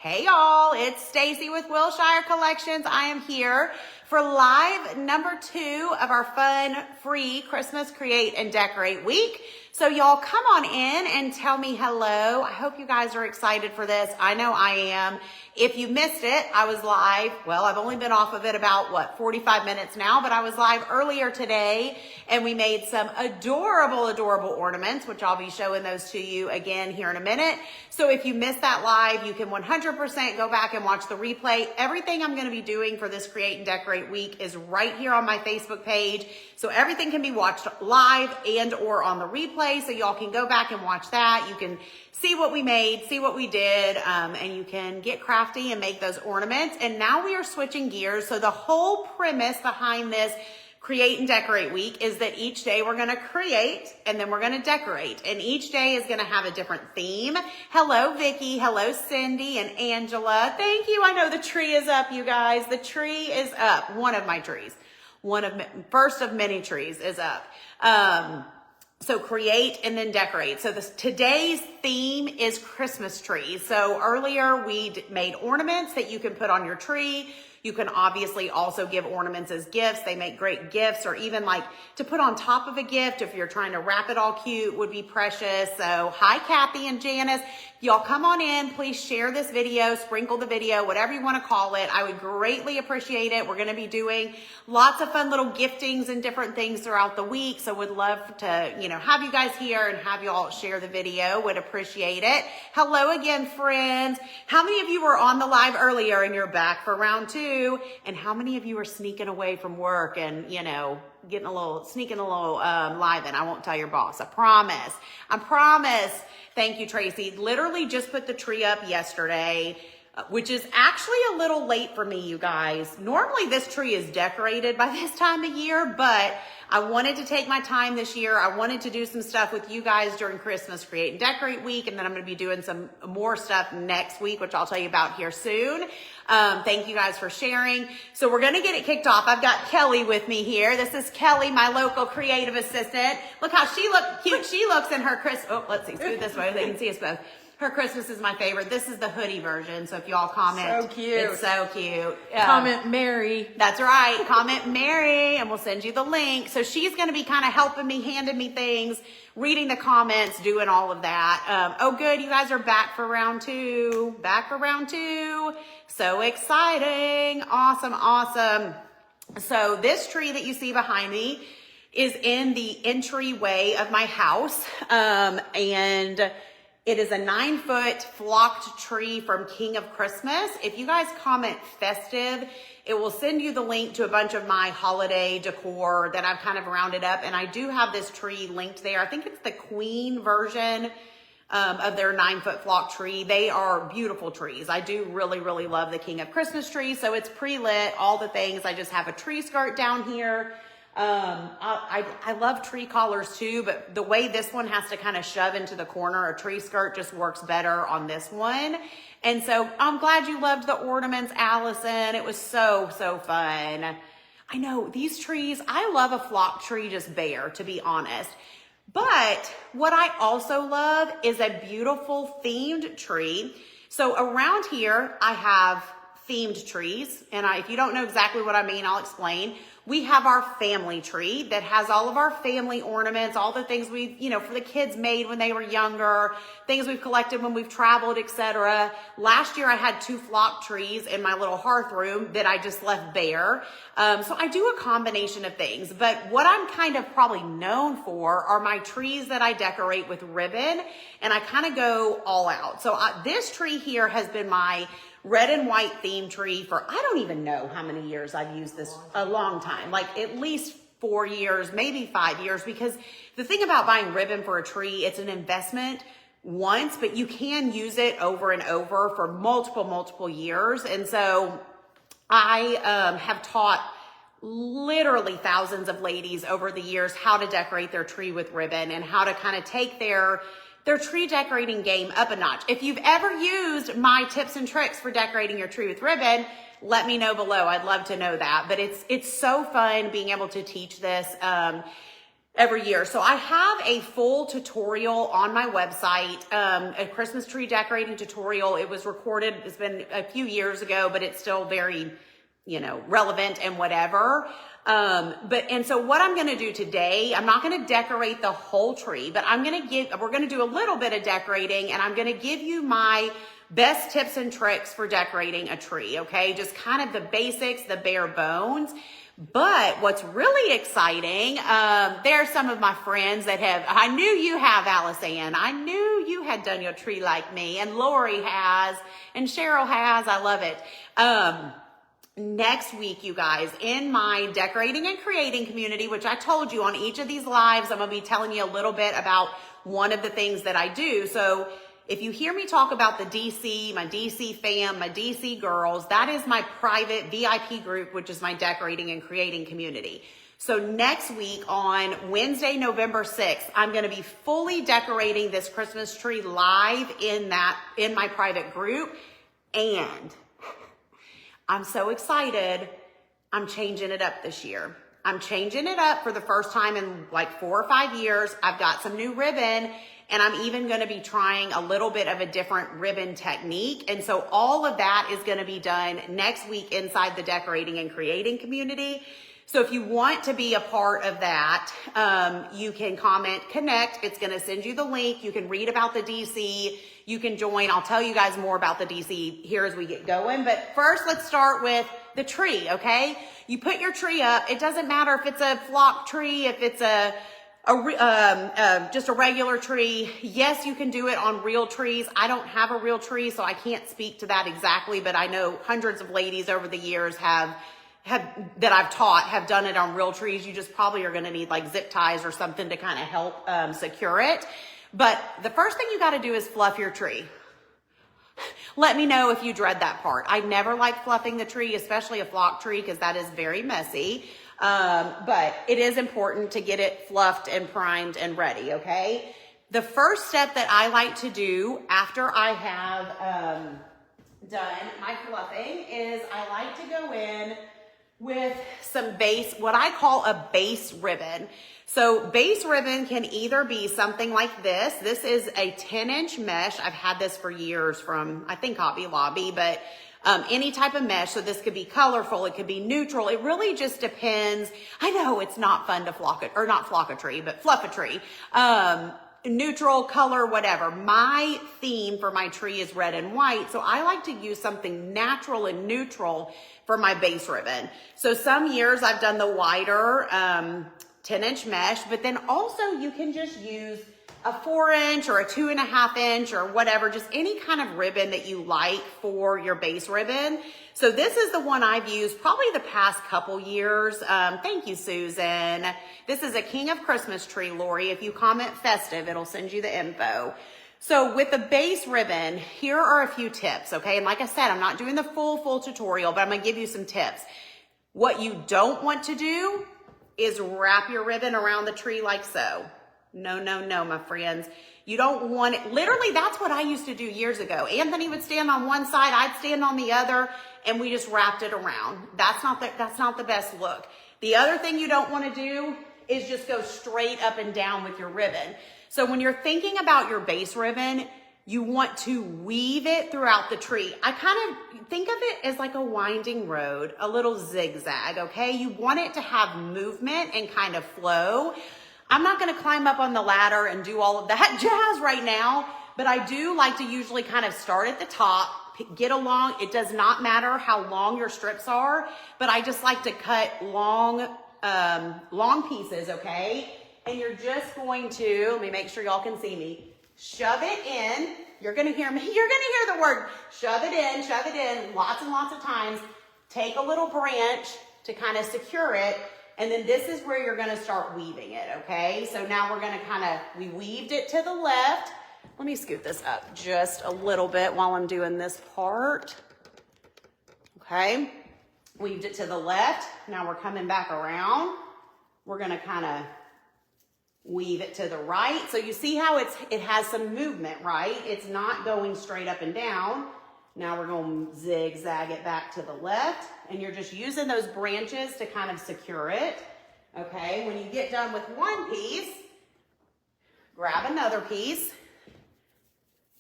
Hey y'all, it's Stacy with Wilshire Collections. I am here for live number 2 of our fun, free Christmas Create and Decorate week. So y'all come on in and tell me hello. I hope you guys are excited for this. I know I am. If you missed it, I was live. Well, I've only been off of it about, 45 minutes now, but I was live earlier today and we made some adorable, adorable ornaments, which I'll be showing those to you again here in a minute. So if you missed that live, you can 100% go back and watch the replay. Everything I'm going to be doing for this Create and Decorate week is right here on my Facebook page. So everything can be watched live and or on the replay. So y'all can go back and watch that. You can see what we made, see what we did, and you can get crafty and make those ornaments. And now we are switching gears. So the whole premise behind this Create and Decorate week is that each day we're going to create and then we're going to decorate. And each day is going to have a different theme. Hello, Vicki. Hello, Cindy and Angela. Thank you. I know the tree is up, you guys. The tree is up. One of my trees. First of many trees is up. So create and then decorate. So today's theme is Christmas trees. So earlier we made ornaments that you can put on your tree. You can obviously also give ornaments as gifts. They make great gifts, or even like to put on top of a gift if you're trying to wrap it all cute would be precious. So hi, Kathy and Janice. Y'all come on in. Please share this video, sprinkle the video, whatever you want to call it. I would greatly appreciate it. We're going to be doing lots of fun little giftings and different things throughout the week. So would love to, have you guys here and have you all share the video. Would appreciate it. Hello again, friends. How many of you were on the live earlier and you're back for round 2? And how many of you are sneaking away from work and, sneaking a little live in? I won't tell your boss. I promise. I promise. Thank you, Tracy. Literally just put the tree up yesterday, which is actually a little late for me, you guys. Normally this tree is decorated by this time of year, but I wanted to take my time this year. I wanted to do some stuff with you guys during Christmas Create and Decorate week, and then I'm going to be doing some more stuff next week, which I'll tell you about here soon. Thank you guys for sharing. So we're going to get it kicked off. I've got Kelly with me here. This is Kelly, my local creative assistant. Look how cute she looks in her Christmas. Oh, let's see. Scoot this way so they can see us both. Her Christmas is my favorite. This is the hoodie version. So if y'all comment. So cute. It's so cute. Comment Mary. That's right. Comment Mary and we'll send you the link. So she's going to be kind of helping me, handing me things, reading the comments, doing all of that. Oh, good. You guys are back for round 2. Back for round 2. So exciting. Awesome. Awesome. So this tree that you see behind me is in the entryway of my house. And it is a 9-foot flocked tree from King of Christmas. If you guys comment festive, it will send you the link to a bunch of my holiday decor that I've kind of rounded up. And I do have this tree linked there. I think it's the Queen version of their 9-foot flock tree. They are beautiful trees. I do really, really love the King of Christmas tree. So it's pre-lit, all the things. I just have a tree skirt down here. I love tree collars too, but the way this one has to kind of shove into the corner, a tree skirt just works better on this one. And so I'm glad you loved the ornaments, Allison. It was so, so fun. I know these trees, I love a flock tree just bare, to be honest. But what I also love is a beautiful themed tree. So around here, I have themed trees. And if you don't know exactly what I mean, I'll explain. We have our family tree that has all of our family ornaments, all the things we've, for the kids made when they were younger, things we've collected when we've traveled, etc. Last year I had 2 flock trees in my little hearth room that I just left bare. So I do a combination of things, but what I'm kind of probably known for are my trees that I decorate with ribbon, and I kind of go all out. So this tree here has been my red and white theme tree for, I don't even know how many years I've used this, a long time, like at least 4 years, maybe 5 years, because the thing about buying ribbon for a tree, it's an investment once, but you can use it over and over for multiple years. And so I have taught literally thousands of ladies over the years how to decorate their tree with ribbon and how to kind of take their tree decorating game up a notch. If you've ever used my tips and tricks for decorating your tree with ribbon, let me know below. I'd love to know that. But it's so fun being able to teach this. every year. So I have a full tutorial on my website, a Christmas tree decorating tutorial. It was recorded, it's been a few years ago, but it's still very, relevant and whatever. And so what I'm going to do today, I'm not going to decorate the whole tree, but we're going to do a little bit of decorating, and I'm going to give you my best tips and tricks for decorating a tree. Okay. Just kind of the basics, the bare bones. But what's really exciting, there are some of my friends that I knew you have, Alice-Ann. I knew you had done your tree like me, and Lori has, and Cheryl has. I love it. Next week, you guys, in my decorating and creating community, which I told you on each of these lives, I'm going to be telling you a little bit about one of the things that I do. So if you hear me talk about the DC, my DC fam, my DC girls, that is my private VIP group, which is my decorating and creating community. So next week on Wednesday, November 6th, I'm going to be fully decorating this Christmas tree live in my private group. And I'm so excited. I'm changing it up this year. I'm changing it up for the first time in like 4 or 5 years. I've got some new ribbon, and I'm even going to be trying a little bit of a different ribbon technique. And so all of that is going to be done next week inside the decorating and creating community. So if you want to be a part of that, you can comment, connect. It's going to send you the link. You can read about the DC. You can join. I'll tell you guys more about the DC here as we get going. But first, let's start with the tree, okay? You put your tree up. It doesn't matter if it's a flock tree, if it's just a regular tree. Yes, you can do it on real trees. I don't have a real tree, so I can't speak to that exactly, but I know hundreds of ladies over the years that I've taught have done it on real trees. You just probably are going to need like zip ties or something to kind of help secure it. But the first thing you got to do is fluff your tree. Let me know if you dread that part. I never like fluffing the tree, especially a flock tree, because that is very messy. But it is important to get it fluffed and primed and ready, okay? The first step that I like to do after I have done my fluffing is I like to go in with some base, what I call a base ribbon. So base ribbon can either be something like this. This is a 10-inch mesh. I've had this for years from, I think, Hobby Lobby, but any type of mesh. So this could be colorful. It could be neutral. It really just depends. I know it's not fun to fluff a tree, but fluff a tree. Neutral color, whatever. My theme for my tree is red and white. So I like to use something natural and neutral for my base ribbon. So some years I've done the wider 10-inch mesh, but then also you can just use a 4-inch or a 2.5-inch or whatever, just any kind of ribbon that you like for your base ribbon. So this is the one I've used probably the past couple years. Thank you, Susan. This is a King of Christmas tree, Lori. If you comment festive, it'll send you the info. So with the base ribbon, here are a few tips, okay? And like I said, I'm not doing the full tutorial, but I'm gonna give you some tips. What you don't want to do is wrap your ribbon around the tree like so. No, my friends. You don't want it. Literally, that's what I used to do years ago. Anthony would stand on one side, I'd stand on the other, and we just wrapped it around. That's not the best look. The other thing you don't want to do is just go straight up and down with your ribbon. So when you're thinking about your base ribbon, you want to weave it throughout the tree. I kind of think of it as like a winding road, a little zigzag, okay? You want it to have movement and kind of flow. I'm not gonna climb up on the ladder and do all of that jazz right now, but I do like to usually kind of start at the top, get along. It does not matter how long your strips are, but I just like to cut long pieces, okay? And you're just going to, let me make sure y'all can see me, shove it in. You're gonna hear me, you're gonna hear the word, shove it in lots and lots of times. Take a little branch to kind of secure it. And then this is where you're gonna start weaving it, okay? So now we're gonna we weaved it to the left. Let me scoot this up just a little bit while I'm doing this part. Okay, weaved it to the left. Now we're coming back around. We're gonna kind of weave it to the right. So you see how it has some movement, right? It's not going straight up and down. Now we're going to zigzag it back to the left, and you're just using those branches to kind of secure it, Okay, when you get done with one piece, grab another piece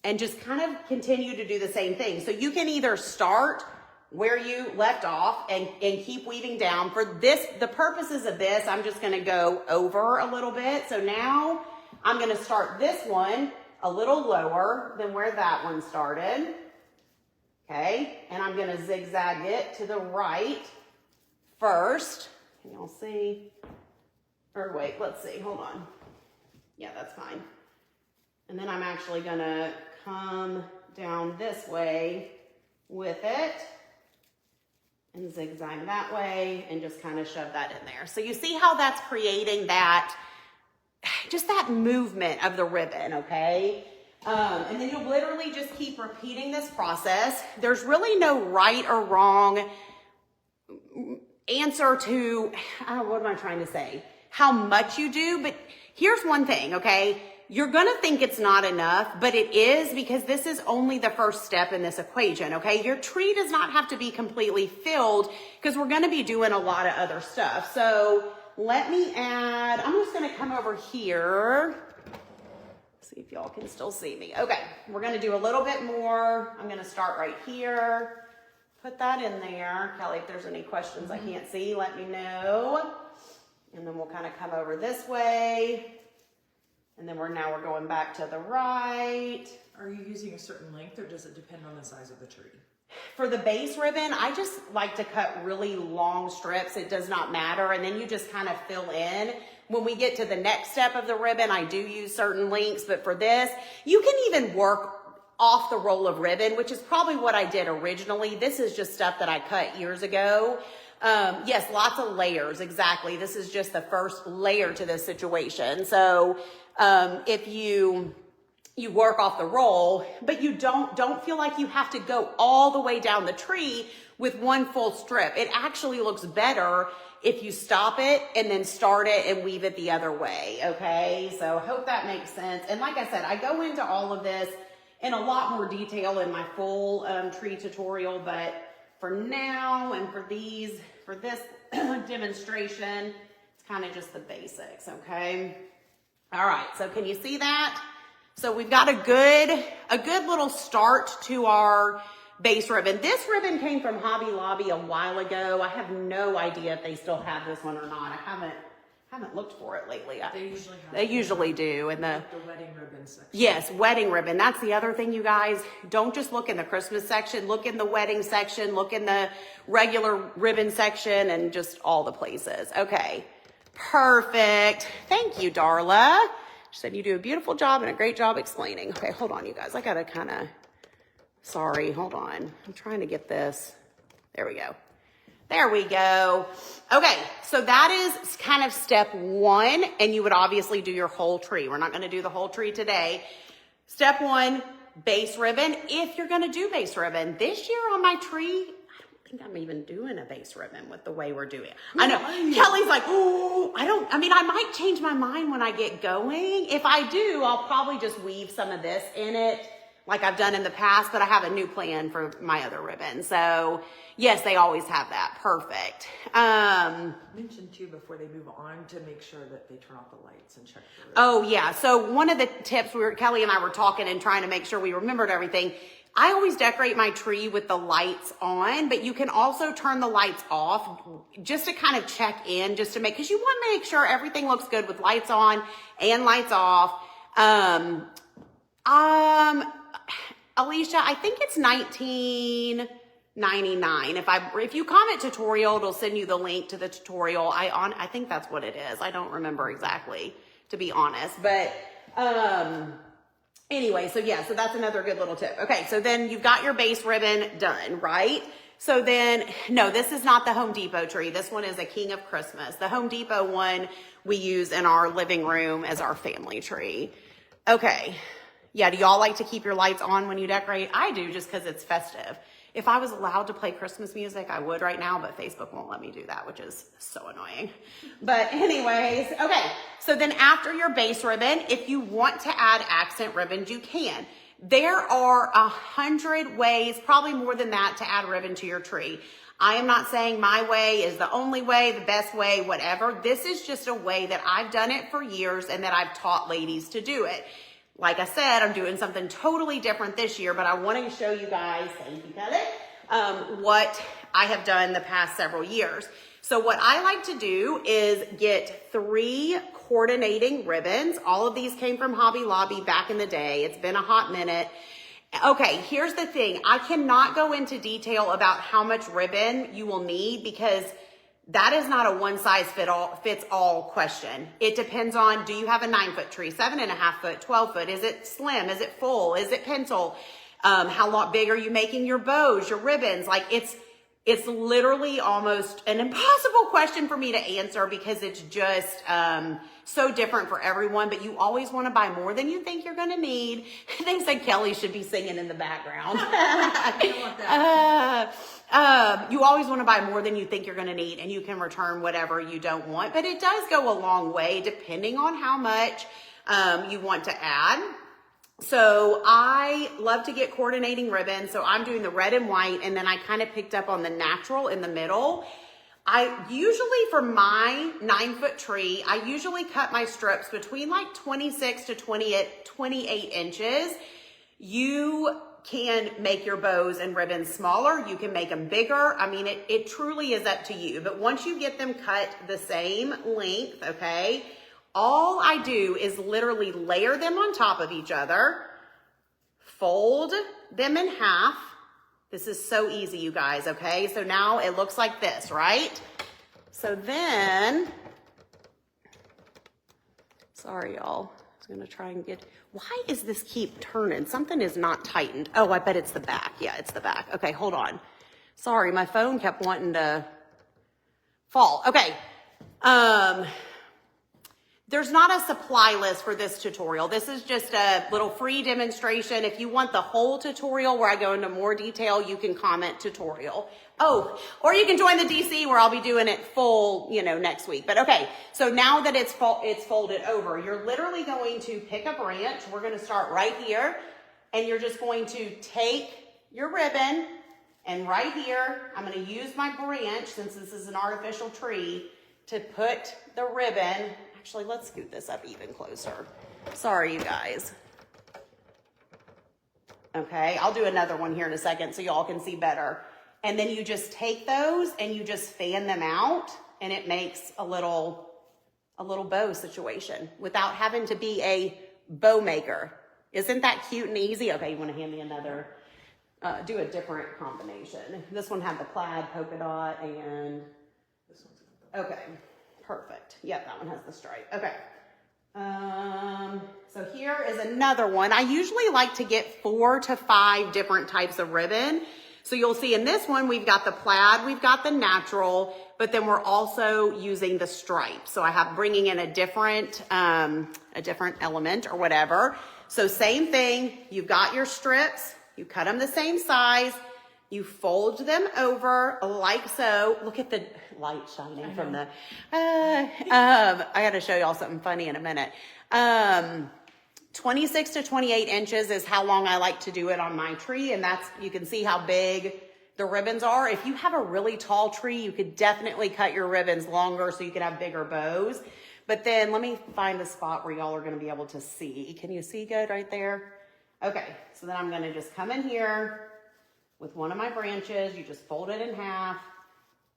and just kind of continue to do the same thing. So you can either start where you left off and keep weaving down. For this, the purposes of this, I'm just gonna go over a little bit. So now I'm gonna start this one a little lower than where that one started. Okay, and I'm gonna zigzag it to the right first. Can y'all see? Or wait, let's see, hold on. Yeah, that's fine. And then I'm actually gonna come down this way with it and zigzag that way and just kind of shove that in there. So you see how that's creating that, just that movement of the ribbon, okay? And then you'll literally just keep repeating this process. There's really no right or wrong answer to, what am I trying to say? How much you do, but here's one thing, okay? You're gonna think it's not enough, but it is, because this is only the first step in this equation, okay? Your tree does not have to be completely filled because we're gonna be doing a lot of other stuff. So let me add, I'm just gonna come over here. See if y'all can still see me. Okay, we're gonna do a little bit more. I'm gonna start right here. Put that in there. Kelly, if there's any questions I can't see, let me know. And then we'll kind of come over this way. And then we're going back to the right. Are you using a certain length or does it depend on the size of the tree? For the base ribbon, I just like to cut really long strips. It does not matter. And then you just kind of fill in. When we get to the next step of the ribbon, I do use certain lengths, but for this, you can even work off the roll of ribbon, which is probably what I did originally. This is just stuff that I cut years ago. Yes, lots of layers, exactly. This is just the first layer to this situation. So if you work off the roll, but you don't feel like you have to go all the way down the tree with one full strip. It actually looks better if you stop it and then start it and weave it the other way, okay? So hope that makes sense. And like I said, I go into all of this in a lot more detail in my full tree tutorial, but for now and for this demonstration, it's kind of just the basics, okay? All right, so can you see that? So we've got a good little start to our base ribbon. This ribbon came from Hobby Lobby a while ago. I have no idea if they still have this one or not. I haven't looked for it lately. They usually do. And the wedding ribbon section. Yes, wedding ribbon. That's the other thing, you guys. Don't just look in the Christmas section. Look in the wedding section. Look in the regular ribbon section and just all the places. Okay, perfect. Thank you, Darla. She said you do a beautiful job and a great job explaining. Okay, hold on, you guys. I gotta sorry, hold on. I'm trying to get this. There we go. There we go. Okay, so that is kind of step one, and you would obviously do your whole tree. We're not gonna do the whole tree today. Step one, base ribbon. If you're gonna do base ribbon, this year on my tree, I don't think I'm even doing a base ribbon with the way we're doing it. I know, Kelly's like, oh, I might change my mind when I get going. If I do, I'll probably just weave some of this in it like I've done in the past, but I have a new plan for my other ribbon. So yes, they always have that. Perfect. Mention too before they move on to make sure that they turn off the lights and check. Oh yeah. So one of the tips Kelly and I were talking and trying to make sure we remembered everything. I always decorate my tree with the lights on, but you can also turn the lights off just to kind of check in, just to because you want to make sure everything looks good with lights on and lights off. Alicia, I think it's $19.99. If you comment tutorial, it'll send you the link to the tutorial. I think that's what it is. I don't remember exactly, to be honest, but anyway, so yeah, so that's another good little tip. Okay, so then you've got your base ribbon done, right? So then, no, this is not the Home Depot tree. This one is a King of Christmas. The Home Depot one we use in our living room as our family tree. Okay. Yeah, do y'all like to keep your lights on when you decorate? I do, just because it's festive. If I was allowed to play Christmas music, I would right now, but Facebook won't let me do that, which is so annoying. But anyways, okay. So then after your base ribbon, if you want to add accent ribbons, you can. There are 100 ways, probably more than that, to add ribbon to your tree. I am not saying my way is the only way, the best way, whatever. This is just a way that I've done it for years and that I've taught ladies to do it. Like I said, I'm doing something totally different this year, but I want to show you guys, thank you, Kelly, what I have done the past several years. So what I like to do is get 3 coordinating ribbons. All of these came from Hobby Lobby back in the day. It's been a hot minute. Okay, here's the thing. I cannot go into detail about how much ribbon you will need because that is not a one size fits all question. It depends on, do you have a 9-foot tree, 7.5 foot, 12 foot? Is it slim? Is it full? Is it pencil? How big are you making your bows, your ribbons? Like it's literally almost an impossible question for me to answer because it's just so different for everyone, but you always want to buy more than you think you're going to need. They said Kelly should be singing in the background. You always want to buy more than you think you're going to need, and you can return whatever you don't want, but it does go a long way depending on how much you want to add. So I love to get coordinating ribbon. So I'm doing the red and white, and then I kind of picked up on the natural in the middle. I usually, for my 9-foot tree, I usually cut my strips between like 26 to 28 inches. You can make your bows and ribbons smaller. You can make them bigger. I mean, it truly is up to you. But once you get them cut the same length, okay, all I do is literally layer them on top of each other, fold them in half. This is so easy, you guys, okay? So now it looks like this, right? So then, sorry, y'all. I was gonna try and get, why is this keep turning? Something is not tightened. Oh, I bet it's the back. Yeah, it's the back. Okay, hold on. Sorry, my phone kept wanting to fall. Okay. There's not a supply list for this tutorial. This is just a little free demonstration. If you want the whole tutorial where I go into more detail, you can comment tutorial. Oh, or you can join the DC where I'll be doing it full, next week. But okay, so now that it's folded over, you're literally going to pick a branch. We're gonna start right here, and you're just going to take your ribbon, and right here, I'm gonna use my branch, since this is an artificial tree, to put the ribbon. Actually, let's scoot this up even closer. Sorry, you guys. Okay, I'll do another one here in a second so y'all can see better. And then you just take those and you just fan them out, and it makes a little bow situation without having to be a bow maker. Isn't that cute and easy? Okay, you want to hand me another, do a different combination. This one had the plaid polka dot and, okay. Perfect. Yep, that one has the stripe. Okay. So here is another one. I usually like to get 4 to 5 different types of ribbon. So you'll see in this one, we've got the plaid, we've got the natural, but then we're also using the stripe. So I have bringing in a different element or whatever. So same thing, you've got your strips, you cut them the same size, you fold them over like so. Look at the light shining from the, I gotta show y'all something funny in a minute. 26 to 28 inches is how long I like to do it on my tree. And that's, you can see how big the ribbons are. If you have a really tall tree, you could definitely cut your ribbons longer so you could have bigger bows. But then let me find a spot where y'all are gonna be able to see. Can you see good right there? Okay, so then I'm gonna just come in here with one of my branches. You just fold it in half,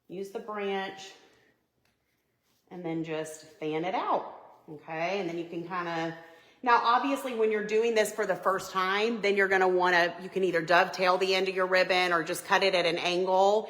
use the branch, and then just fan it out, okay? And then you can kind of, now obviously when you're doing this for the first time, then you're gonna wanna, you can either dovetail the end of your ribbon or just cut it at an angle.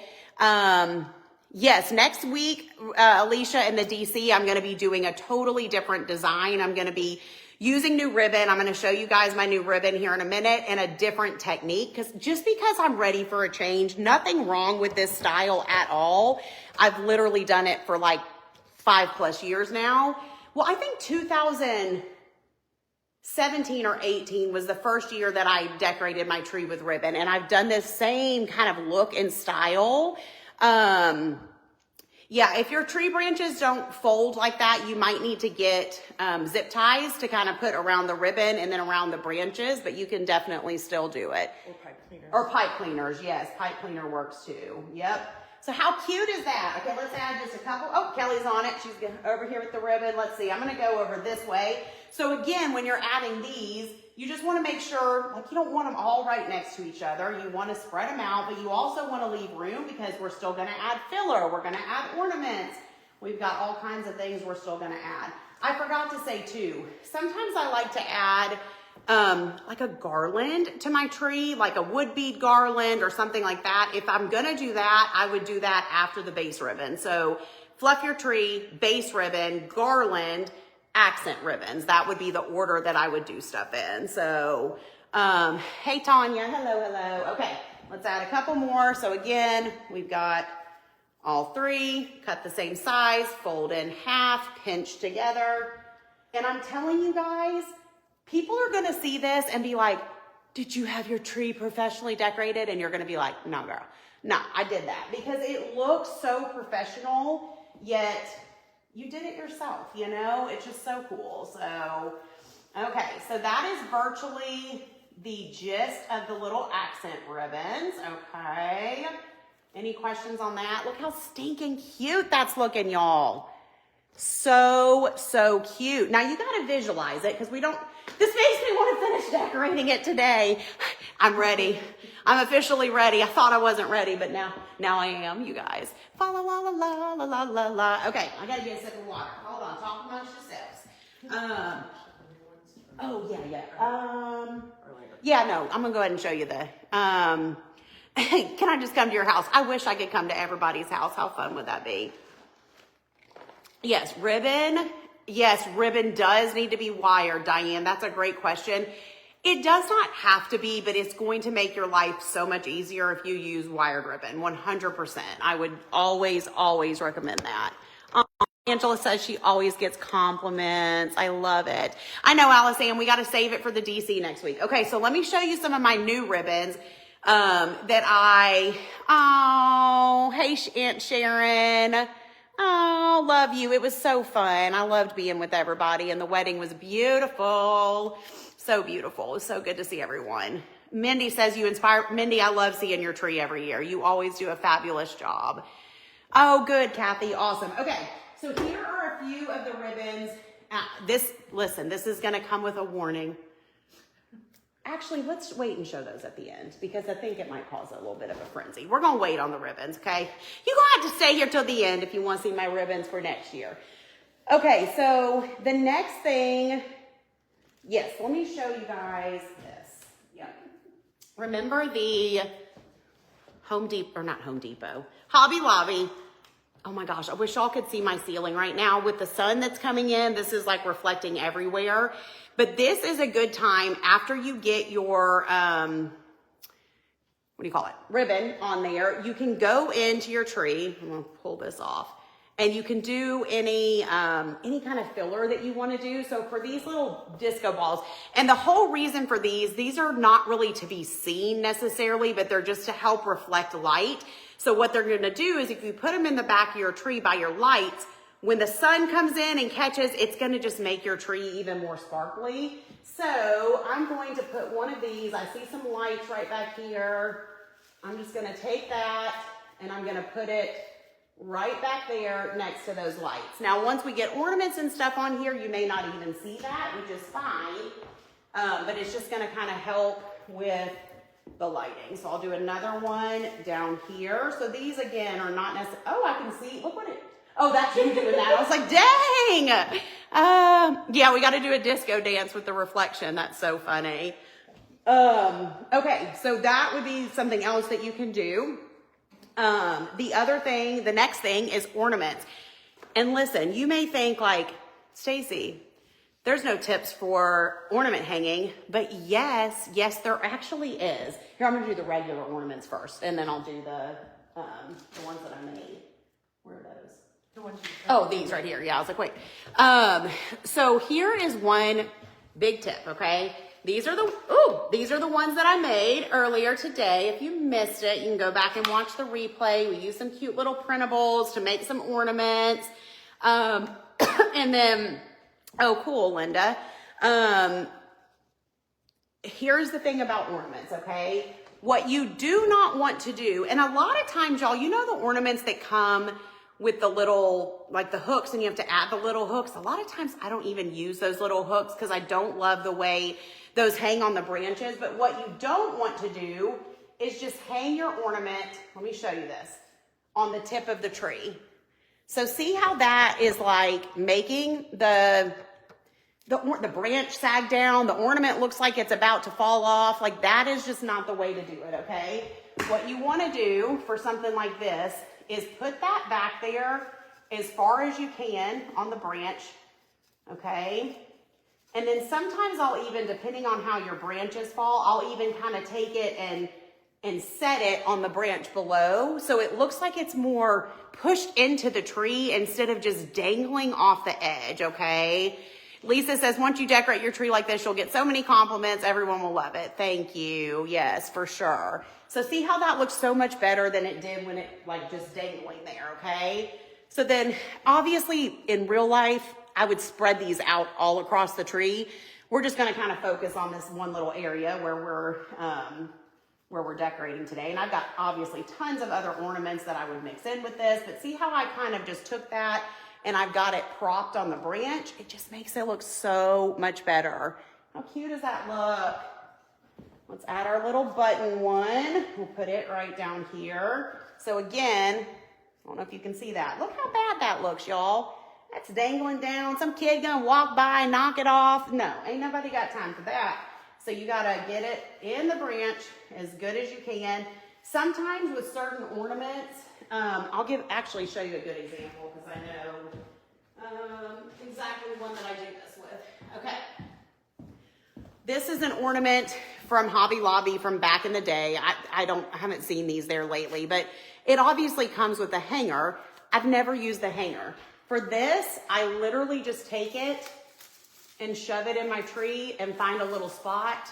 Yes, next week, Alicia and the DC, I'm gonna be doing a totally different design. I'm gonna be using new ribbon. I'm gonna show you guys my new ribbon here in a minute and a different technique, just because I'm ready for a change. Nothing wrong with this style at all. I've literally done it for like 5+ years now. Well, I think 2017 or 18 was the first year that I decorated my tree with ribbon, and I've done this same kind of look and style. Yeah, if your tree branches don't fold like that, you might need to get zip ties to kind of put around the ribbon and then around the branches, but you can definitely still do it. Or pipe cleaners. Or pipe cleaners, yes, pipe cleaner works too. Yep. So how cute is that? Okay, let's add just a couple. Oh, Kelly's on it. She's over here with the ribbon. Let's see, I'm gonna go over this way. So again, when you're adding these, you just wanna make sure, like you don't want them all right next to each other. You wanna spread them out, but you also wanna leave room because we're still gonna add filler. We're gonna add ornaments. We've got all kinds of things we're still gonna add. I forgot to say too, sometimes I like to add like a garland to my tree, like a wood bead garland or something like that. If I'm gonna do that, I would do that after the base ribbon. So fluff your tree, base ribbon, garland, accent ribbons. That would be the order that I would do stuff in. So, hey Tanya, hello. Okay, let's add a couple more. So again, we've got all three, cut the same size, fold in half, pinch together. And I'm telling you guys, people are gonna see this and be like, did you have your tree professionally decorated? And you're gonna be like, no girl, no, I did that. Because it looks so professional, yet you did it yourself, you know? It's just so cool. So, okay, so that is virtually the gist of the little accent ribbons, okay? Any questions on that? Look how stinking cute that's looking, y'all. So cute. Now you gotta visualize it because this makes me want to finish decorating it today. I'm ready. I'm officially ready. I thought I wasn't ready, but now I am, you guys. Fa la la la la la la la la. Okay, I gotta get a sip of water. Hold on, talk amongst yourselves. Yeah, no, I'm gonna go ahead and show you the, can I just come to your house? I wish I could come to everybody's house. How fun would that be? Yes, ribbon. Yes, ribbon does need to be wired, Diane. That's a great question. It does not have to be, but it's going to make your life so much easier if you use wired ribbon, 100%. I would always recommend that. Angela says she always gets compliments. I love it. I know, Allison, we got to save it for the DC next week. Okay, so let me show you some of my new ribbons hey, Aunt Sharon. Oh, love you. It was so fun. I loved being with everybody, and the wedding was beautiful. So beautiful. It was so good to see everyone. Mindy says you inspire. Mindy, I love seeing your tree every year. You always do a fabulous job. Oh, good, Kathy. Awesome. Okay, so here are a few of the ribbons. This is going to come with a warning. Actually, let's wait and show those at the end because I think it might cause a little bit of a frenzy. We're going to wait on the ribbons, okay? You're going to have to stay here till the end if you want to see my ribbons for next year. Okay, so the next thing, yes, let me show you guys this. Yep. Remember the Hobby Lobby. Oh my gosh, I wish y'all could see my ceiling right now with the sun that's coming in. This is like reflecting everywhere. But this is a good time after you get your, ribbon on there. You can go into your tree. I'm gonna pull this off. And you can do any kind of filler that you want to do. So for these little disco balls, and the whole reason for these are not really to be seen necessarily, but they're just to help reflect light. So what they're going to do is if you put them in the back of your tree by your lights, when the sun comes in and catches, it's going to just make your tree even more sparkly. So I'm going to put one of these. I see some lights right back here. I'm just going to take that and I'm going to put it right back there next to those lights. Now, once we get ornaments and stuff on here, you may not even see that, which is fine. But it's just going to kind of help with the lighting. So I'll do another one down here. So these again are not necessarily, oh, I can see, look what it, oh, that's you doing that. I was like, dang. Yeah, we got to do a disco dance with the reflection. That's so funny. Okay, so that would be something else that you can do. The next thing is ornaments. And listen, you may think like, Stacy, there's no tips for ornament hanging, but yes, there actually is. Here, I'm gonna do the regular ornaments first, and then I'll do the ones that I made. Where are those? The ones Oh, these right here. Yeah, I was like, wait. So here is one big tip, okay? These are the ones that I made earlier today. If you missed it, you can go back and watch the replay. We used some cute little printables to make some ornaments. And then, oh, cool, Linda. Here's the thing about ornaments, okay? What you do not want to do, and a lot of times, y'all, you know the ornaments that come with the little, like the hooks, and you have to add the little hooks. A lot of times I don't even use those little hooks because I don't love the way those hang on the branches. But what you don't want to do is just hang your ornament, let me show you this, on the tip of the tree. So see how that is like making the branch sag down, the ornament looks like it's about to fall off. Like that is just not the way to do it, okay? What you want to do for something like this is put that back there as far as you can on the branch, okay? And then sometimes I'll even, depending on how your branches fall, I'll even kind of take it and set it on the branch below. So it looks like it's more pushed into the tree instead of just dangling off the edge, okay? Lisa says, once you decorate your tree like this, you'll get so many compliments. Everyone will love it. Thank you. Yes, for sure. So see how that looks so much better than it did when it like just dangling there, okay? So then obviously in real life, I would spread these out all across the tree. We're just gonna kind of focus on this one little area where we're decorating today. And I've got obviously tons of other ornaments that I would mix in with this, but see how I kind of just took that and I've got it propped on the branch? It just makes it look so much better. How cute does that look? Let's add our little button one. We'll put it right down here. So again, I don't know if you can see that. Look how bad that looks, y'all. That's dangling down. Some kid gonna walk by and knock it off. No, ain't nobody got time for that. So you gotta get it in the branch as good as you can. Sometimes with certain ornaments, I'll actually show you a good example because I know exactly one that I do this with. Okay. This is an ornament from Hobby Lobby from back in the day. I haven't seen these there lately, but it obviously comes with a hanger. I've never used the hanger. For this, I literally just take it and shove it in my tree and find a little spot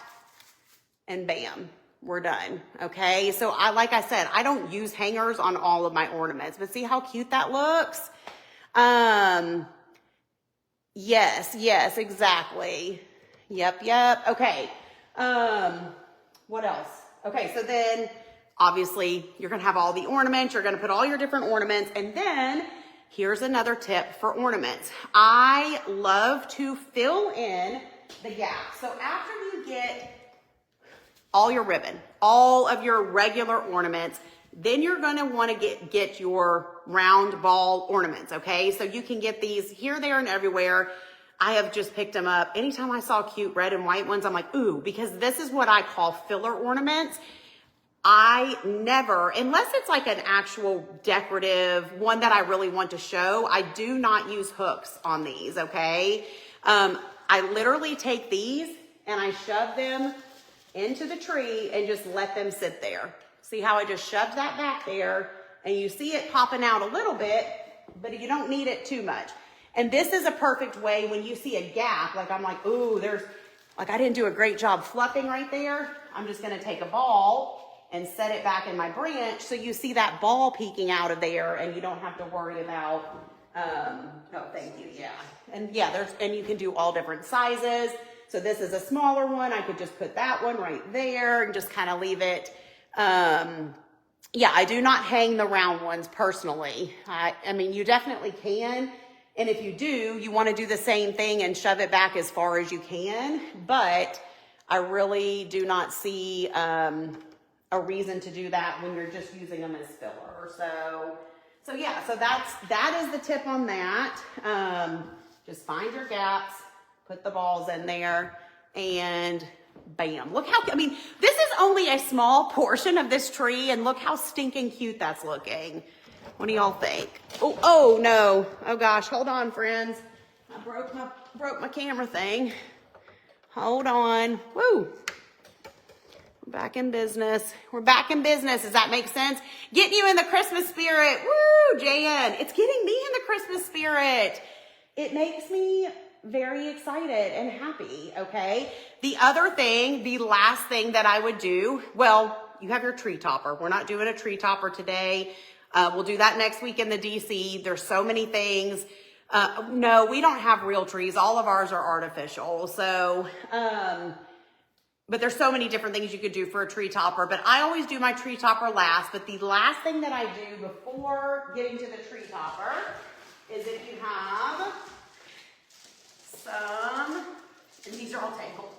and bam, we're done, okay? So like I said, I don't use hangers on all of my ornaments, but see how cute that looks? Yes, exactly. Yep, okay. What else? Okay, so then obviously you're gonna have all the ornaments, you're gonna put all your different ornaments, and then here's another tip for ornaments. I love to fill in the gaps. So after you get all your ribbon, all of your regular ornaments, then you're gonna wanna get your round ball ornaments, okay? So you can get these here, there, and everywhere. I have just picked them up. Anytime I saw cute red and white ones, I'm like, ooh, because this is what I call filler ornaments. I never, unless it's like an actual decorative one that I really want to show, I do not use hooks on these, okay? I literally take these and I shove them into the tree and just let them sit there. See how I just shoved that back there, and you see it popping out a little bit, but you don't need it too much. And this is a perfect way when you see a gap, like I'm like, ooh, I didn't do a great job fluffing right there. I'm just gonna take a ball and set it back in my branch so you see that ball peeking out of there and you don't have to worry about, oh, thank you, yeah. And yeah, and you can do all different sizes. So this is a smaller one. I could just put that one right there and just kind of leave it. Yeah, I do not hang the round ones personally. I mean, you definitely can. And if you do, you want to do the same thing and shove it back as far as you can. But I really do not see a reason to do that when you're just using them as filler. So yeah, so that is the tip on that. Just find your gaps, put the balls in there, and bam. Look how, I mean, this is only a small portion of this tree, and look how stinking cute that's looking. What do y'all think? Oh no. Oh gosh, hold on, friends. I broke my camera thing. Hold on. Woo. We're back in business. We're back in business. Does that make sense? Getting you in the Christmas spirit. Woo, JN. It's getting me in the Christmas spirit. It makes me very excited and happy, okay? The other thing, the last thing that I would do, well, you have your tree topper. We're not doing a tree topper today. We'll do that next week in the DC. There's so many things. No, we don't have real trees. All of ours are artificial. So, but there's so many different things you could do for a tree topper. But I always do my tree topper last. But the last thing that I do before getting to the tree topper is if you have some, and these are all tangled.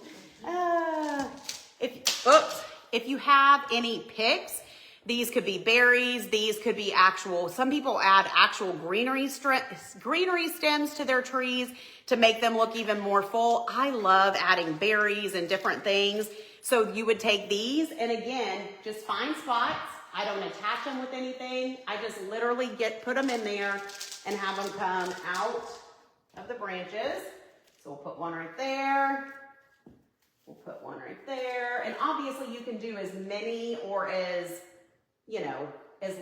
If you have any picks, these could be berries, these could be actual, some people add actual greenery stems to their trees to make them look even more full. I love adding berries and different things. So you would take these, and again, just find spots. I don't attach them with anything. I just literally put them in there and have them come out of the branches. So we'll put one right there. We'll put one right there. And obviously you can do as many or as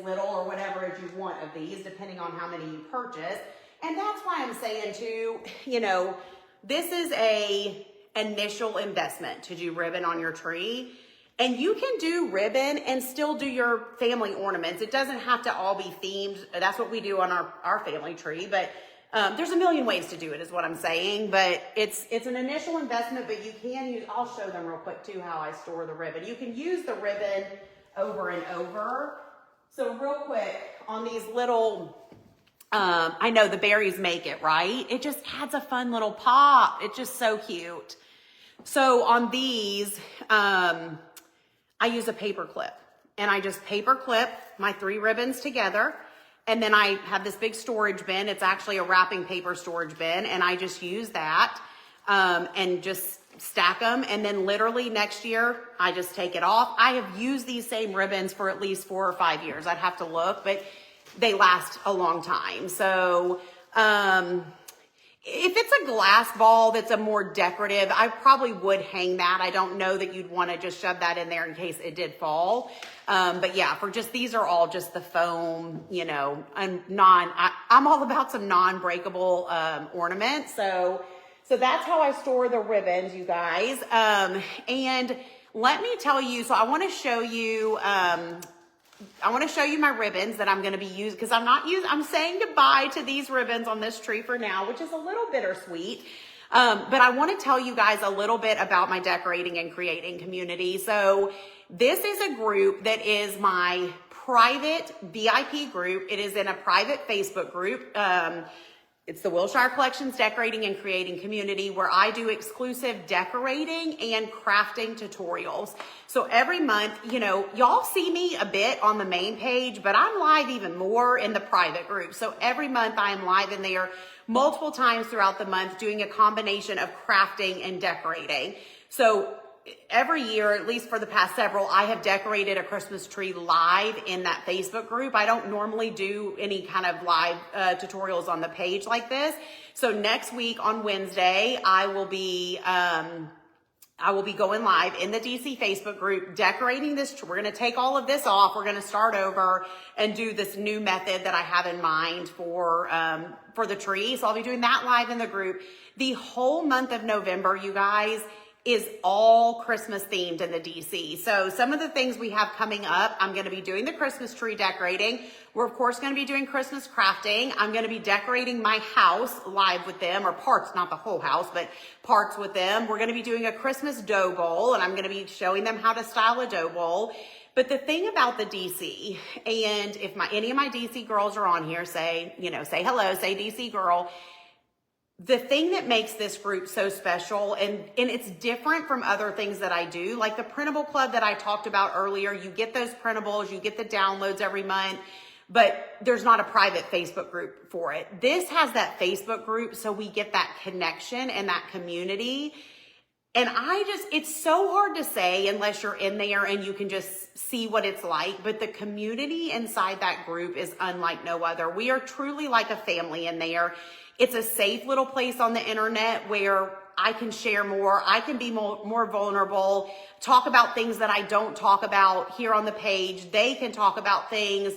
little or whatever as you want of these, depending on how many you purchase. And that's why I'm saying too, this is a initial investment to do ribbon on your tree. And you can do ribbon and still do your family ornaments. It doesn't have to all be themed. That's what we do on our family tree, but there's a million ways to do it is what I'm saying, but it's an initial investment, but you can use, I'll show them real quick too how I store the ribbon. You can use the ribbon over and over. So real quick on these little, I know the berries make it, right? It just adds a fun little pop. It's just so cute. So on these, I use a paper clip and I just paper clip my 3 ribbons together. And then I have this big storage bin. It's actually a wrapping paper storage bin. And I just use that and just stack them. And then literally next year, I just take it off. I have used these same ribbons for at least 4 or 5 years. I'd have to look, but they last a long time. So if it's a glass ball that's a more decorative, I probably would hang that. I don't know that you'd want to just shove that in there in case it did fall. But yeah, for just, these are all just the foam, and I'm all about some non-breakable ornaments. So that's how I store the ribbons, you guys. And let me tell you, so I want to show you, my ribbons that I'm going to be using, because I'm saying goodbye to these ribbons on this tree for now, which is a little bittersweet. But I want to tell you guys a little bit about my decorating and creating community. So this is a group that is my private VIP group. It is in a private Facebook group. It's the Wilshire Collections Decorating and Creating Community, where I do exclusive decorating and crafting tutorials. So every month, y'all see me a bit on the main page, but I'm live even more in the private group. So every month I am live in there multiple times throughout the month doing a combination of crafting and decorating. So every year, at least for the past several, I have decorated a Christmas tree live in that Facebook group. I don't normally do any kind of live tutorials on the page like this. So next week on Wednesday, I will be going live in the DC Facebook group decorating this. We're going to take all of this off. We're going to start over and do this new method that I have in mind for the tree. So I'll be doing that live in the group. The whole month of November, you guys, is all Christmas themed in the DC. So some of the things we have coming up, I'm going to be doing the Christmas tree decorating. We're of course going to be doing Christmas crafting. I'm going to be decorating my house live with them, or parts, not the whole house, but parts with them. We're going to be doing a Christmas dough bowl, and I'm going to be showing them how to style a dough bowl. But the thing about the DC, and if any of my DC girls are on here, say hello, say DC girl. The thing that makes this group so special, and it's different from other things that I do, like the printable club that I talked about earlier, you get those printables, you get the downloads every month, but there's not a private Facebook group for it. This has that Facebook group, so we get that connection and that community. And it's so hard to say unless you're in there and you can just see what it's like, but the community inside that group is unlike no other. We are truly like a family in there. It's a safe little place on the internet where I can share more. I can be more vulnerable, talk about things that I don't talk about here on the page. They can talk about things.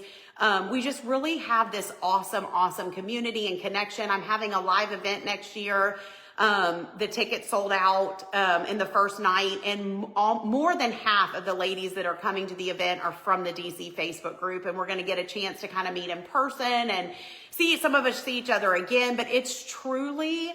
We just really have this awesome community and connection. I'm having a live event next year The tickets sold out in the first night, and more than half of the ladies that are coming to the event are from the DC Facebook group, and we're going to get a chance to kind of meet in person and see some of us see each other again. But it's truly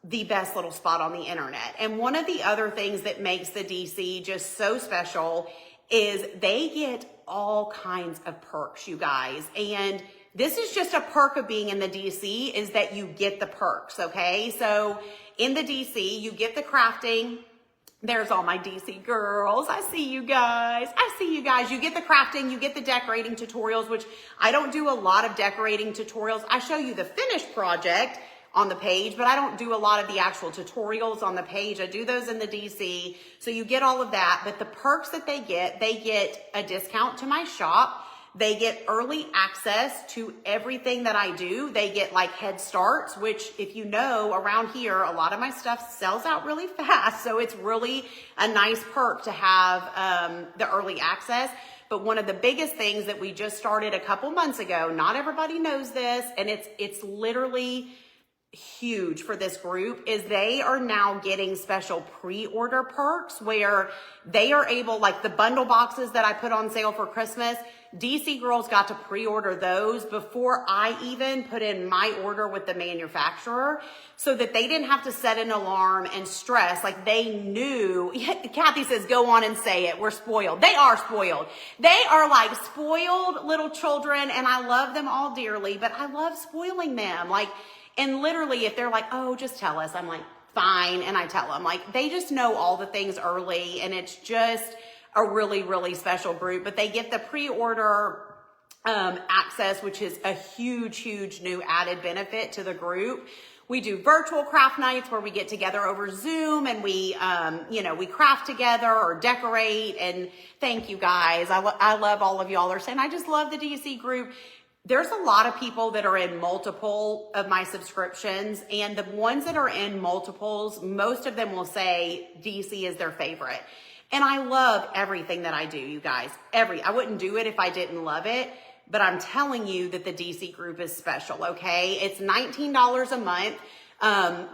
the best little spot on the internet. And one of the other things that makes the DC just so special is they get all kinds of perks, you guys. And this is just a perk of being in the DC, is that you get the perks, okay? So in the DC, you get the crafting. There's all my DC girls. I see you guys. You get the crafting, you get the decorating tutorials, which I don't do a lot of decorating tutorials. I show you the finished project on the page, but I don't do a lot of the actual tutorials on the page. I do those in the DC. So you get all of that, but the perks that they get a discount to my shop. They get early access to everything that I do. They get like head starts, which if you know, around here, a lot of my stuff sells out really fast. So it's really a nice perk to have the early access. But one of the biggest things that we just started a couple months ago, not everybody knows this, and it's literally huge for this group, is they are now getting special pre-order perks where they are able, like the bundle boxes that I put on sale for Christmas, DC girls got to pre-order those before I even put in my order with the manufacturer, so that they didn't have to set an alarm and stress. Like they knew. Kathy says, go on and say it. We're spoiled. They are spoiled. They are like spoiled little children, and I love them all dearly, but I love spoiling them. Like, and literally if they're like, oh, just tell us, I'm like, fine. And I tell them, like, they just know all the things early, and it's just a really, really special group. But they get the pre-order access, which is a huge, huge new added benefit to the group. We do virtual craft nights where we get together over Zoom and we craft together or decorate. And thank you guys. I love all of y'all are saying, I just love the DC group. There's a lot of people that are in multiple of my subscriptions, and the ones that are in multiples, most of them will say DC is their favorite. And I love everything that I do, you guys. I wouldn't do it if I didn't love it, but I'm telling you that the DC group is special, okay? It's $19 a month.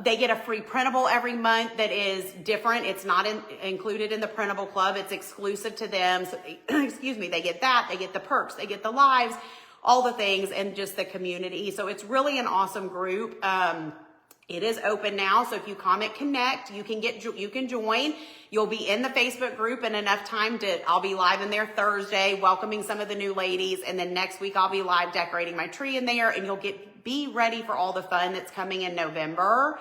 They get a free printable every month that is different. It's not included in the printable club. It's exclusive to them. So, excuse me, they get that. They get the perks. They get the lives, all the things, and just the community. So it's really an awesome group. It is open now, so if you comment connect, you can join. You'll be in the Facebook group in enough time I'll be live in there Thursday, welcoming some of the new ladies, and then next week I'll be live decorating my tree in there, and you'll be ready for all the fun that's coming in November.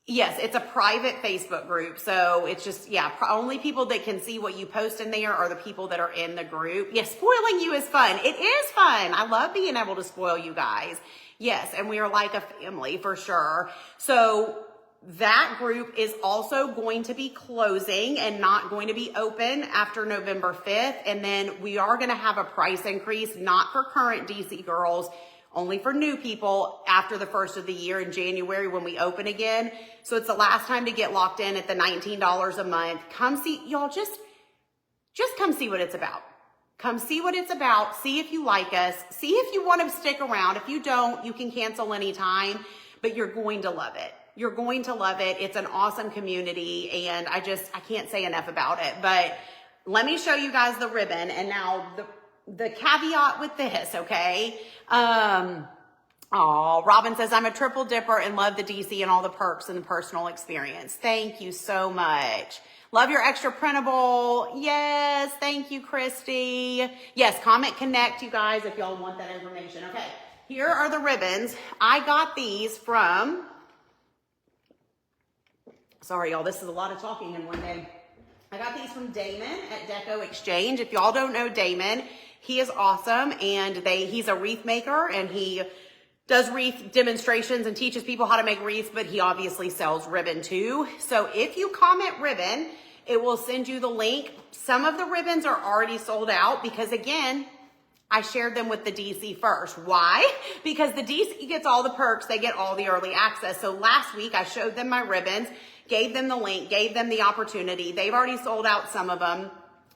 Yes, it's a private Facebook group, so it's just, only people that can see what you post in there are the people that are in the group. Yes, spoiling you is fun. It is fun. I love being able to spoil you guys. Yes, and we are like a family for sure. So that group is also going to be closing and not going to be open after November 5th. And then we are going to have a price increase, not for current DC girls, only for new people after the first of the year in January when we open again. So it's the last time to get locked in at the $19 a month. Come see, y'all, just come see what it's about. Come see what it's about. See if you like us. See if you want to stick around. If you don't, you can cancel anytime, but you're going to love it. You're going to love it. It's an awesome community, and I can't say enough about it. But let me show you guys the ribbon. And now the caveat with this, okay? Robin says, I'm a triple dipper and love the DC and all the perks and the personal experience. Thank you so much. Love your extra printable. Yes, thank you, Christy. Yes, comment connect, you guys, if y'all want that information. Okay, here are the ribbons. I got these from, sorry, y'all, this is a lot of talking in one day. I got these from Damon at Deco Exchange. If y'all don't know Damon, he is awesome, and he's a wreath maker, and he does wreath demonstrations and teaches people how to make wreaths, but he obviously sells ribbon too. So if you comment ribbon, it will send you the link. Some of the ribbons are already sold out because, again, I shared them with the DC first. Why? Because the DC gets all the perks. They get all the early access. So last week I showed them my ribbons, gave them the link, gave them the opportunity. They've already sold out some of them,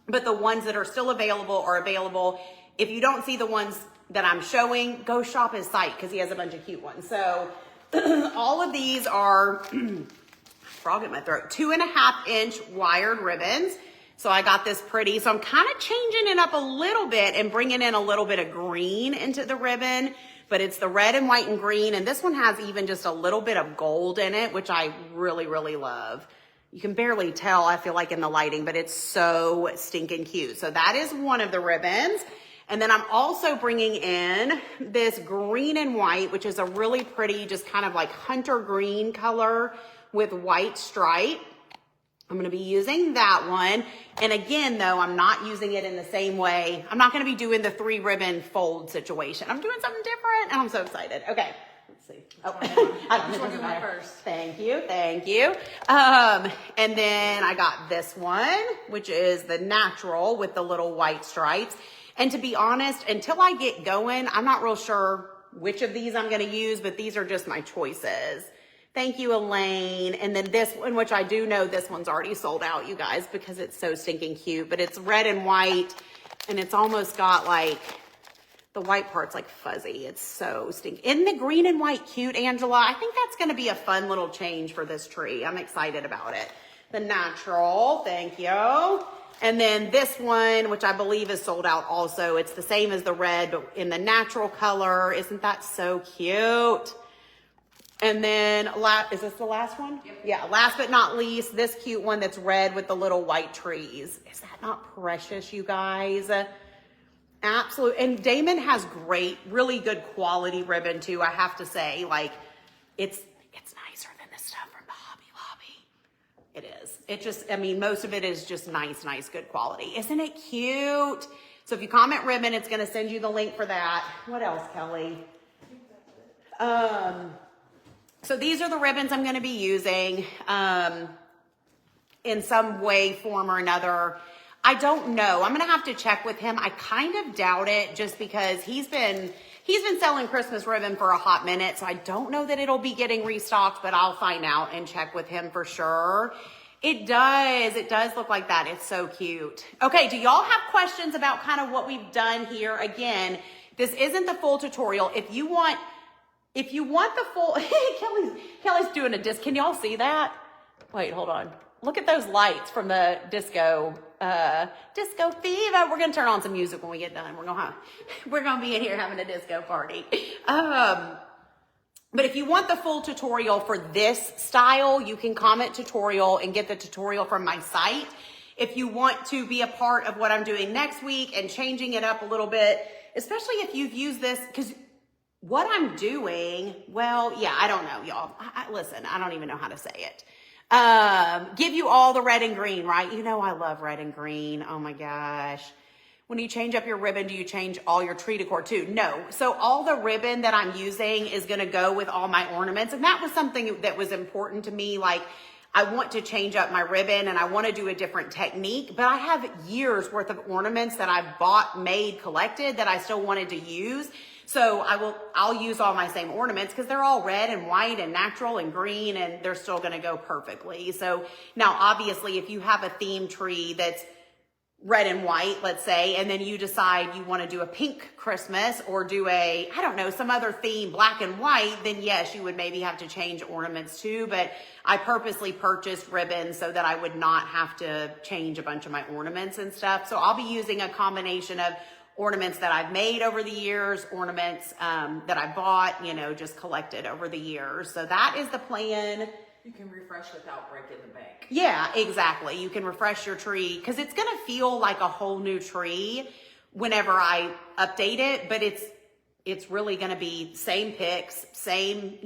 but the ones that are still available are available. If you don't see the ones that I'm showing, go shop his site because he has a bunch of cute ones. So All of these are, frog in my throat, 2.5 inch wired ribbons. So I got this pretty, so I'm kind of changing it up a little bit and bringing in a little bit of green into the ribbon, but it's the red and white and green. And this one has even just a little bit of gold in it, which I really, really love. You can barely tell, I feel like, in the lighting, but it's so stinking cute. So that is one of the ribbons. And then I'm also bringing in this green and white, which is a really pretty, just kind of like hunter green color with white stripe. I'm going to be using that one. And again, though, I'm not using it in the same way. I'm not going to be doing the 3 ribbon fold situation. I'm doing something different, and I'm so excited. Okay. Let's see. Oh, I don't know. Which one first? Thank you. Thank you. And then I got this one, which is the natural with the little white stripes. And to be honest, until I get going, I'm not real sure which of these I'm going to use, but these are just my choices. Thank you, Elaine. And then this one, which I do know this one's already sold out, you guys, because it's so stinking cute, but it's red and white, and it's almost got like, the white part's like fuzzy. It's so stinking. Isn't the green and white cute, Angela? I think that's going to be a fun little change for this tree. I'm excited about it. The natural, thank you. And then this one, which I believe is sold out also. It's the same as the red, but in the natural color. Isn't that so cute? And then, is this the last one? Yep. Yeah, last but not least, this cute one that's red with the little white trees. Is that not precious, you guys? Absolutely. And Damon has great, really good quality ribbon too, I have to say. Like, it's nicer than the stuff from the Hobby Lobby. It is. It just, I mean, most of it is just nice, good quality. Isn't it cute? So if you comment ribbon, it's going to send you the link for that. What else, Kelly? So these are the ribbons I'm going to be using in some way, form, or another. I don't know. I'm going to have to check with him. I kind of doubt it just because he's been selling Christmas ribbon for a hot minute. So I don't know that it'll be getting restocked, but I'll find out and check with him for sure. It does look like that. It's so cute. Okay. Do y'all have questions about kind of what we've done here? Again, this isn't the full tutorial. If you want the full, Kelly's doing a disc. Can y'all see that? Wait, hold on. Look at those lights from the disco fever. We're going to turn on some music when we get done. We're going to be in here having a disco party. But if you want the full tutorial for this style, you can comment tutorial and get the tutorial from my site. If you want to be a part of what I'm doing next week and changing it up a little bit, especially if you've used this, because what I'm doing, well, yeah, I don't know, y'all. Listen, I don't even know how to say it. Give you all the red and green, right? You know I love red and green. Oh my gosh. When you change up your ribbon, do you change all your tree decor too? No. So all the ribbon that I'm using is going to go with all my ornaments. And that was something that was important to me. Like, I want to change up my ribbon and I want to do a different technique, but I have years worth of ornaments that I've bought, made, collected that I still wanted to use. So I'll use all my same ornaments because they're all red and white and natural and green, and they're still going to go perfectly. So now obviously if you have a theme tree that's red and white, let's say, and then you decide you want to do a pink Christmas or do I don't know, some other theme, black and white, then yes, you would maybe have to change ornaments too. But I purposely purchased ribbons so that I would not have to change a bunch of my ornaments and stuff. So I'll be using a combination of ornaments that I've made over the years, ornaments that I bought, just collected over the years. So that is the plan. You can refresh without breaking the bank. Yeah, exactly. You can refresh your tree because it's going to feel like a whole new tree whenever I update it, but it's really going to be same picks, same,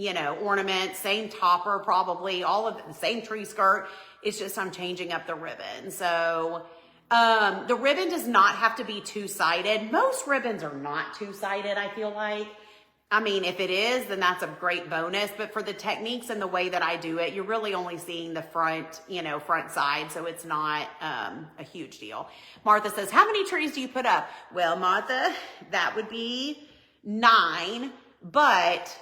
ornament, same topper, probably all of it, the same tree skirt. It's just I'm changing up the ribbon. So the ribbon does not have to be two-sided. Most ribbons are not two-sided, I feel like. I mean, if it is, then that's a great bonus. But for the techniques and the way that I do it, you're really only seeing the front, front side. So it's not a huge deal. Martha says, how many trees do you put up? Well, Martha, that would be 9, but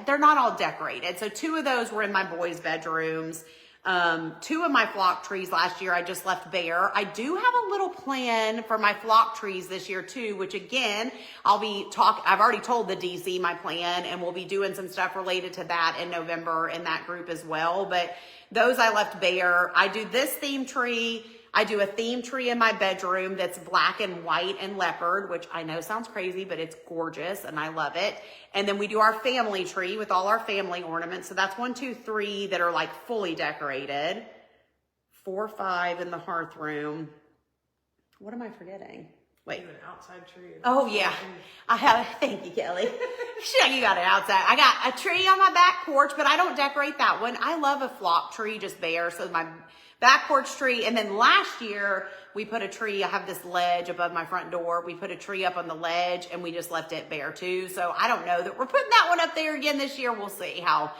they're not all decorated. So 2 of those were in my boys' bedrooms. Two of my flock trees last year I just left bare. I do have a little plan for my flock trees this year too, which again, I've already told the DC my plan, and we'll be doing some stuff related to that in November in that group as well. But those I left bare. I do this theme tree. I do a theme tree in my bedroom that's black and white and leopard, which I know sounds crazy, but it's gorgeous and I love it. And then we do our family tree with all our family ornaments. So that's 1, 2, 3 that are like fully decorated. 4, 5 in the hearth room. What am I forgetting? Wait. An outside tree. Oh yeah, I have. Thank you, Kelly. Sure, you got it outside. I got a tree on my back porch, but I don't decorate that one. I love a flock tree just bare. So my back porch tree. And then last year we put a tree. I have this ledge above my front door. We put a tree up on the ledge and we just left it bare too. So I don't know that we're putting that one up there again this year. We'll see how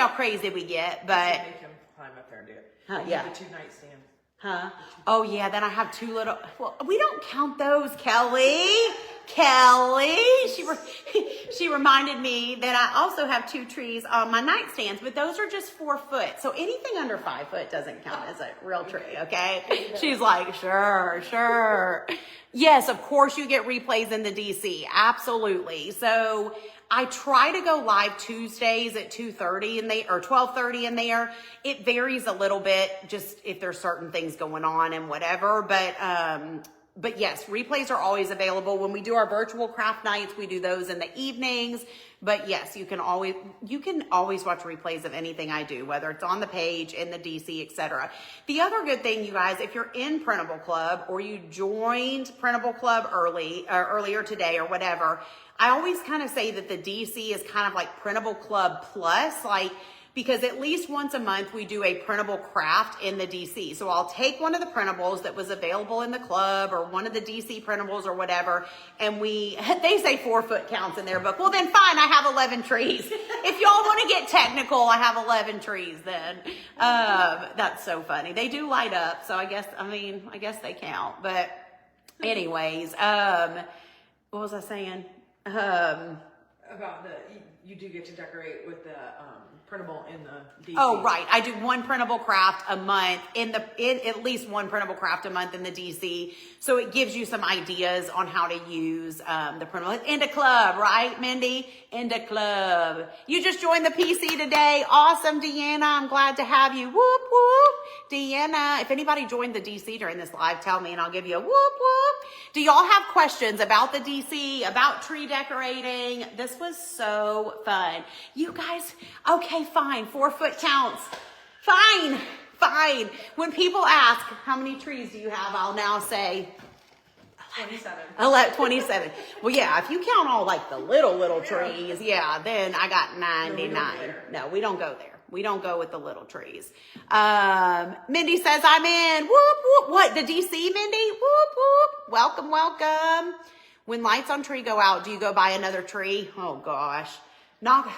crazy we get. But make him climb up there and do it. Yeah. The 2 nightstands. Huh? Oh yeah, then I have 2 little, well, we don't count those, Kelly. Kelly, she reminded me that I also have 2 trees on my nightstands, but those are just 4 foot. So anything under 5 foot doesn't count as a real tree, okay? She's like, sure. Yes, of course you get replays in the DC, absolutely. So I try to go live Tuesdays at 2:30 or 12:30 in there. It varies a little bit, just if there's certain things going on and whatever. But yes, replays are always available. When we do our virtual craft nights, we do those in the evenings. But yes, you can always watch replays of anything I do, whether it's on the page, in the DC, etc. The other good thing, you guys, if you're in Printable Club or you joined Printable Club earlier today or whatever, I always kind of say that the DC is kind of like Printable Club Plus, because at least once a month we do a printable craft in the DC. So I'll take one of the printables that was available in the club or one of the DC printables or whatever, and they say 4 foot counts in their book. Well then fine, I have 11 trees. If y'all want to get technical, I have 11 trees then. That's so funny. They do light up, so I guess they count. But anyways, what was I saying? About you do get to decorate with the printable in the DC. Oh, right. I do one printable craft a month in at least one printable craft a month in the DC. So it gives you some ideas on how to use the printable. In the club, right, Mindy? In the club. You just joined the PC today. Awesome, Deanna. I'm glad to have you. Whoop, whoop. Deanna, if anybody joined the DC during this live, tell me and I'll give you a whoop, whoop. Do y'all have questions about the DC, about tree decorating? This was so fun. You guys, okay, fine. 4 foot counts. Fine. When people ask, how many trees do you have? I'll now say 27. 27. Well, yeah, if you count all like the little trees, yeah, then I got 99. No, we don't go there. We don't go with the little trees. Mindy says I'm in. Whoop, whoop. What, the DC, Mindy? Whoop, whoop. Welcome. When lights on tree go out, do you go buy another tree? Oh, gosh. Knock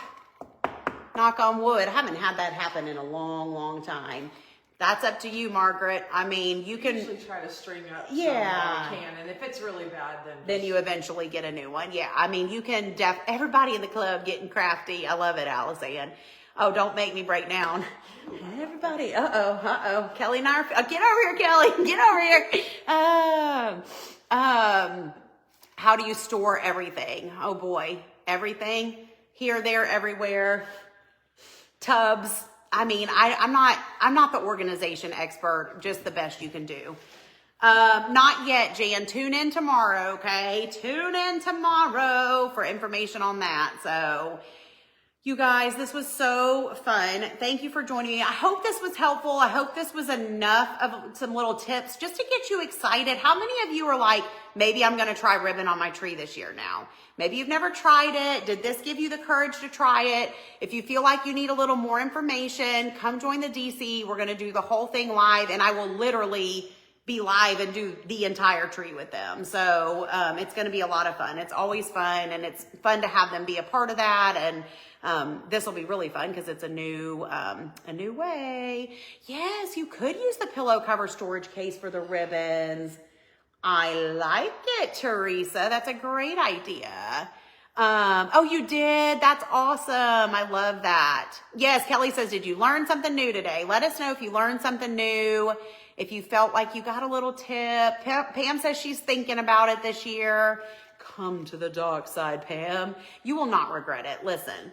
on wood. I haven't had that happen in a long time. That's up to you, Margaret. I mean, you can usually try to string up yeah. some that we can, and if it's really bad, then you eventually get a new one. Yeah, I mean, you can everybody in the club getting crafty. I love it, Allison. Oh, don't make me break down. Everybody, Kelly and I are, get over here, Kelly. Get over here. How do you store everything? Oh boy, everything here, there, everywhere. Tubs. I mean, I'm not the organization expert, just the best you can do. Not yet, Jan. Tune in tomorrow, okay? Tune in tomorrow for information on that. So, you guys, this was so fun. Thank you for joining me. I hope this was helpful. I hope this was enough of some little tips just to get you excited. How many of you are like, maybe I'm going to try ribbon on my tree this year now? Maybe you've never tried it. Did this give you the courage to try it? If you feel like you need a little more information, come join the DC. We're going to do the whole thing live, and I will literally be live and do the entire tree with them. So it's going to be a lot of fun. It's always fun, and it's fun to have them be a part of that. And this will be really fun because it's a new way. Yes, you could use the pillow cover storage case for the ribbons. I like it, Teresa. That's a great idea. Oh, you did? That's awesome. I love that. Yes, Kelly says, did you learn something new today? Let us know if you learned something new, if you felt like you got a little tip. Pam says she's thinking about it this year. Come to the dark side, Pam. You will not regret it. Listen,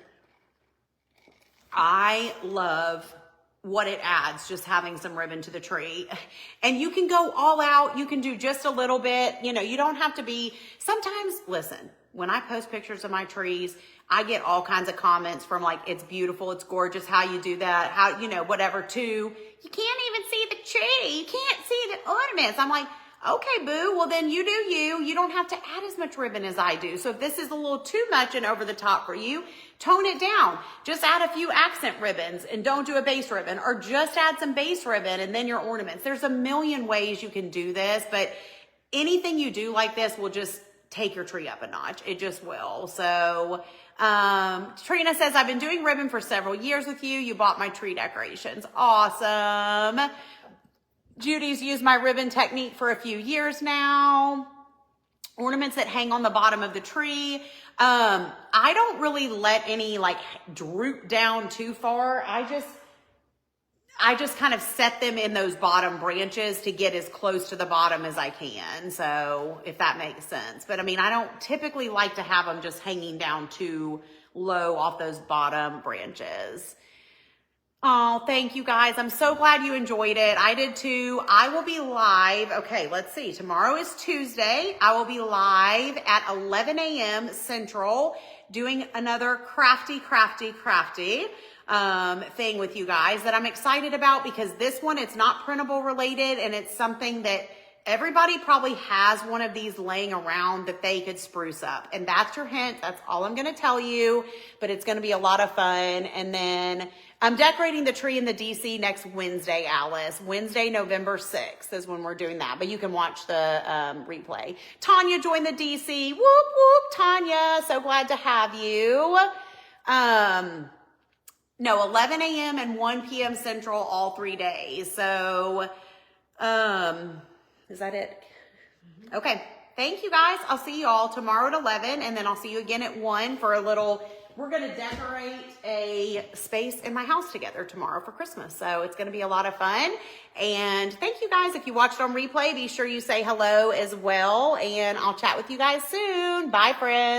I love what it adds, just having some ribbon to the tree. And you can go all out. You can do just a little bit. You know, you don't have to be, sometimes, listen, when I post pictures of my trees, I get all kinds of comments from like, it's beautiful, it's gorgeous, how you do that, how, you know, whatever, to, you can't even see the tree, you can't see the ornaments. I'm like, okay, boo, well then you do you. You don't have to add as much ribbon as I do. So if this is a little too much and over the top for you, tone it down. Just add a few accent ribbons and don't do a base ribbon, or just add some base ribbon and then your ornaments. There's a million ways you can do this, but anything you do like this will just take your tree up a notch. It just will. So Trina says, I've been doing ribbon for several years with you. You bought my tree decorations. Awesome. Judy's used my ribbon technique for a few years now. Ornaments that hang on the bottom of the tree. I don't really let any like droop down too far. I just kind of set them in those bottom branches to get as close to the bottom as I can. So if that makes sense. But I mean, I don't typically like to have them just hanging down too low off those bottom branches. Oh, thank you guys. I'm so glad you enjoyed it. I did too. I will be live. Okay, let's see. Tomorrow is Tuesday. I will be live at 11 a.m. Central doing another crafty thing with you guys that I'm excited about, because this one, it's not printable related, and it's something that everybody probably has one of these laying around that they could spruce up. And that's your hint. That's all I'm going to tell you, but it's going to be a lot of fun. And then I'm decorating the tree in the DC next Wednesday, Alice. Wednesday, November 6th is when we're doing that, but you can watch the replay. Tanya joined the DC. Whoop, whoop, Tanya. So glad to have you. No, 11 a.m. and 1 p.m. Central all 3 days. So, is that it? Okay. Thank you guys. I'll see you all tomorrow at 11, and then I'll see you again at 1 for a little, we're going to decorate a space in my house together tomorrow for Christmas. So it's going to be a lot of fun. And thank you guys. If you watched on replay, be sure you say hello as well, and I'll chat with you guys soon. Bye, friends.